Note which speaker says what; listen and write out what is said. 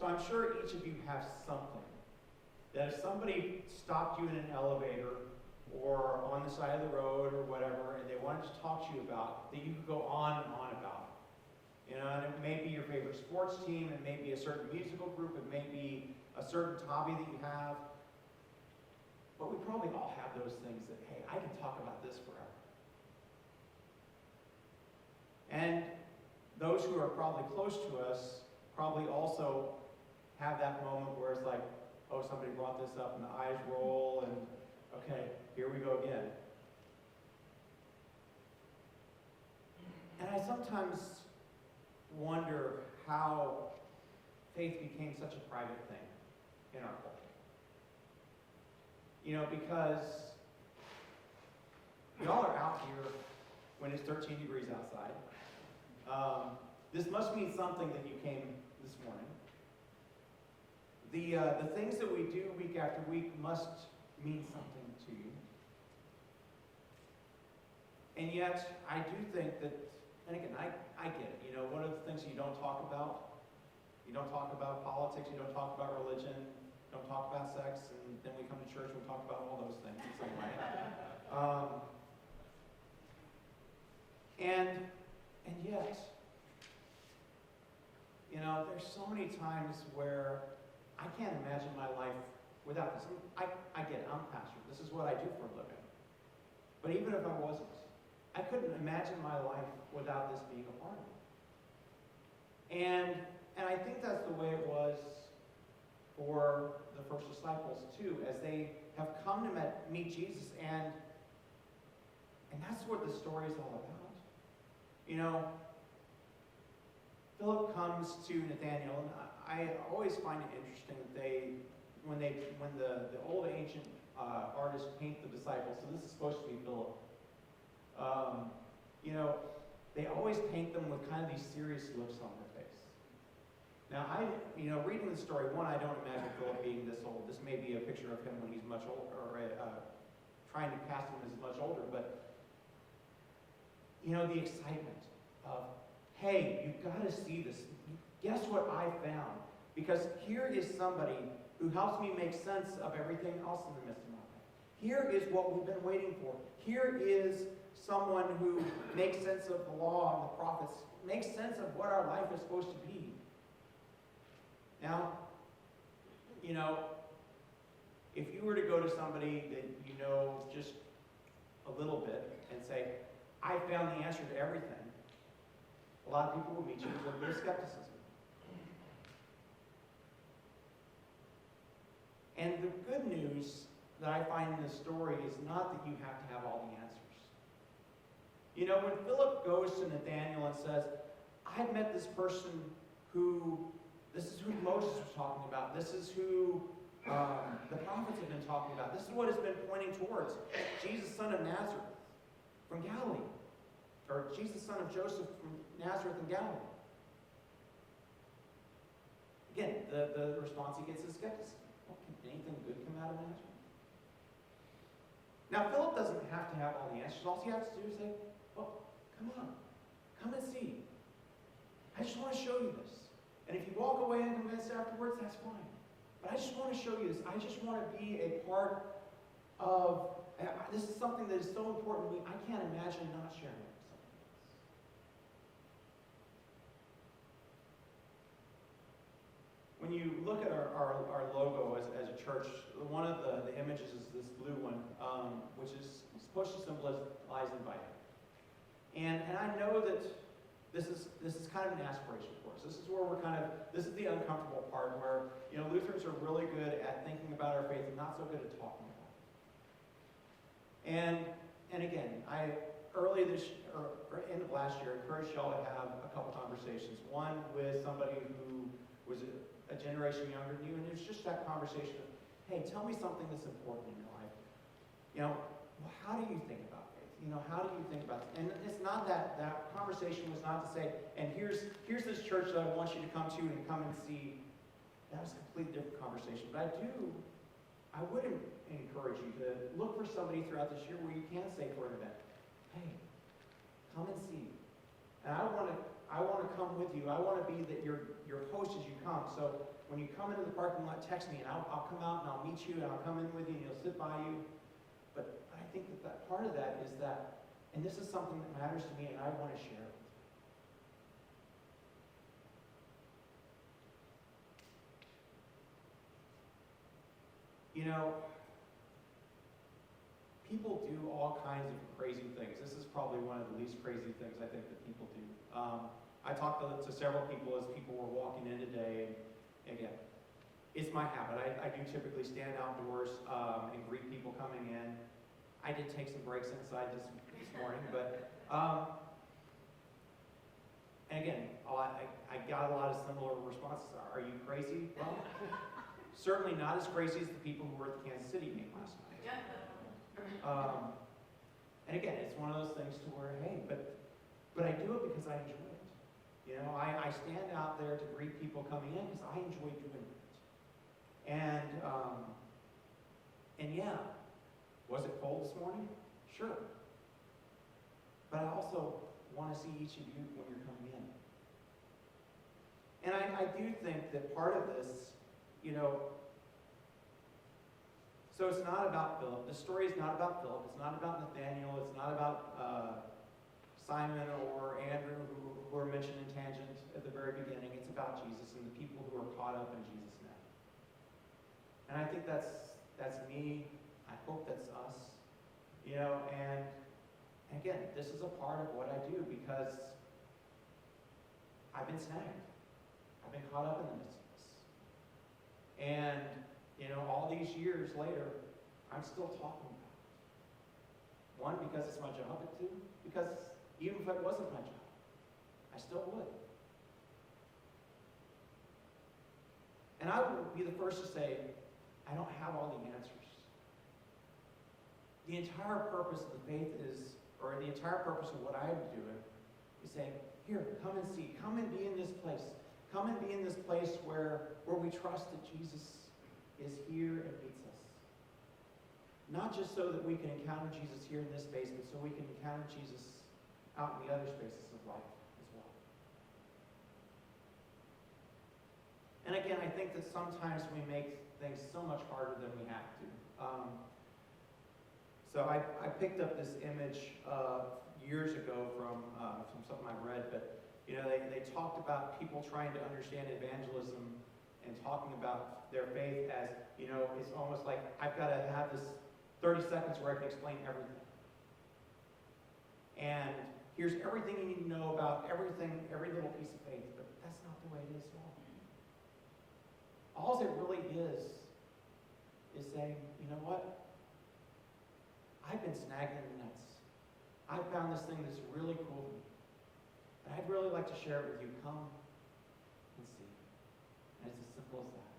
Speaker 1: So I'm sure each of you have something that if somebody stopped you in an elevator or on the side of the road or whatever, and they wanted to talk to you about, that you could go on and on about. And it may be your favorite sports team, it may be a certain musical group, it may be a certain hobby that you have. But we probably all have those things that, hey, I can talk about this forever. And those who are probably close to us probably also have that moment where it's like, oh, somebody brought this up, and the eyes roll, and okay, here we go again. And I sometimes wonder how faith became such a private thing in our culture. Because y'all are out here when it's 13 degrees outside. This must mean something that you came this morning. The things that we do week after week must mean something to you. And yet, I do think that, and again, I get it. One of the things you don't talk about, you don't talk about politics, you don't talk about religion, you don't talk about sex, and then we come to church and we talk about all those things in some way. And yet, there's so many times where I can't imagine my life without this. I get it, I'm a pastor. This is what I do for a living. But even if I wasn't, I couldn't imagine my life without this being a part of it. And I think that's the way it was for the first disciples too, as they have come to meet Jesus, and that's what the story is all about. Philip comes to Nathanael, and I always find it interesting that when the old ancient artists paint the disciples, so this is supposed to be Philip, they always paint them with kind of these serious looks on their face. Now, reading the story, I don't imagine Philip being this old. This may be a picture of him when he's much older, or trying to cast him as much older, but the excitement of, hey, you've got to see this. Guess what I found? Because here is somebody who helps me make sense of everything else in the midst of my life. Here is what we've been waiting for. Here is someone who makes sense of the law and the prophets, makes sense of what our life is supposed to be. Now, if you were to go to somebody that you know just a little bit and say, I found the answer to everything, a lot of people will meet you with a little bit of skepticism. And the good news that I find in this story is not that you have to have all the answers. When Philip goes to Nathanael and says, I've met this person this is who Moses was talking about. This is who the prophets have been talking about. This is what it's been pointing towards. Jesus, son of Nazareth from Galilee. Or Jesus, son of Joseph from Nazareth in Galilee. Again, the response he gets is skepticism. Well, can anything good come out of Nazareth? Now, Philip doesn't have to have all the answers. All he has to do is say, well, come on. Come and see. I just want to show you this. And if you walk away unconvinced afterwards, that's fine. But I just want to show you this. I just want to be a part of, this is something that is so important to me, I can't imagine not sharing it with somebody else. When you look at our logo as a church, one of the images is this blue one, which is supposed to symbolize inviting. And I know that this is kind of an aspiration for us. This is where this is the uncomfortable part where, Lutherans are really good at thinking about our faith and not so good at talking about it. And again, I end of last year, encouraged y'all to have a couple conversations. One with somebody who was a generation younger than you, and it was just that conversation of, hey, tell me something that's important in your life. How do you think about faith? How do you think about it? And it's not that conversation was not to say, and here's this church that I want you to come to and come and see. That was a completely different conversation. But I would encourage you to look for somebody throughout this year where you can say for an event, hey, come and see. And I want to come with you. I want to be that your host as you come. So when you come into the parking lot, text me, and I'll come out and I'll meet you, and I'll come in with you, and you'll sit by you. But I think that part of that is that, and this is something that matters to me, and I want to share it. You know, people do all kinds of crazy things. This is probably one of the least crazy things I think that people do. I talked to several people as people were walking in today, and again, it's my habit. I do typically stand outdoors and greet people coming in. I did take some breaks inside this morning, but and again, I got a lot of similar responses. Are you crazy? Well, certainly not as crazy as the people who were at the Kansas City game last night. And again, it's one of those things to where, hey, but I do it because I enjoy it. You know, I stand out there to greet people coming in because I enjoy doing it. And yeah, was it cold this morning? Sure. But I also want to see each of you when you're coming in. And I do think that part of this, you know, so it's not about Philip. The story is not about Philip. It's not about Nathaniel. It's not about Simon or Andrew, who are mentioned in tangent at the very beginning. It's about Jesus and the people who are caught up in Jesus' net. And I think that's me. I hope that's us. You know, and again, this is a part of what I do because I've been snagged. I've been caught up in the midst of this. And, you know, all these years later, I'm still talking about it. One, because it's my job, but two, because even if it wasn't my job, I still would. And I would be the first to say, I don't have all the answers. The entire purpose of the faith is, or the entire purpose of what I'm doing, is saying, here, come and see. Come and be in this place. Come and be in this place where we trust that Jesus is here and meets us. Not just so that we can encounter Jesus here in this space, but so we can encounter Jesus out in the other spaces of life as well. And again, I think that sometimes we make things so much harder than we have to. So I picked up this image years ago from something I read, but you know, they talked about people trying to understand evangelism and talking about their faith as, you know, it's almost like I've got to have this 30 seconds where I can explain everything. And here's everything you need to know about everything, every little piece of faith, but that's not the way it is at all. All it really is saying, you know what? I've been snagged in the nets. I found this thing that's really cool to me. And I'd really like to share it with you. Come and see. And it's as simple as that.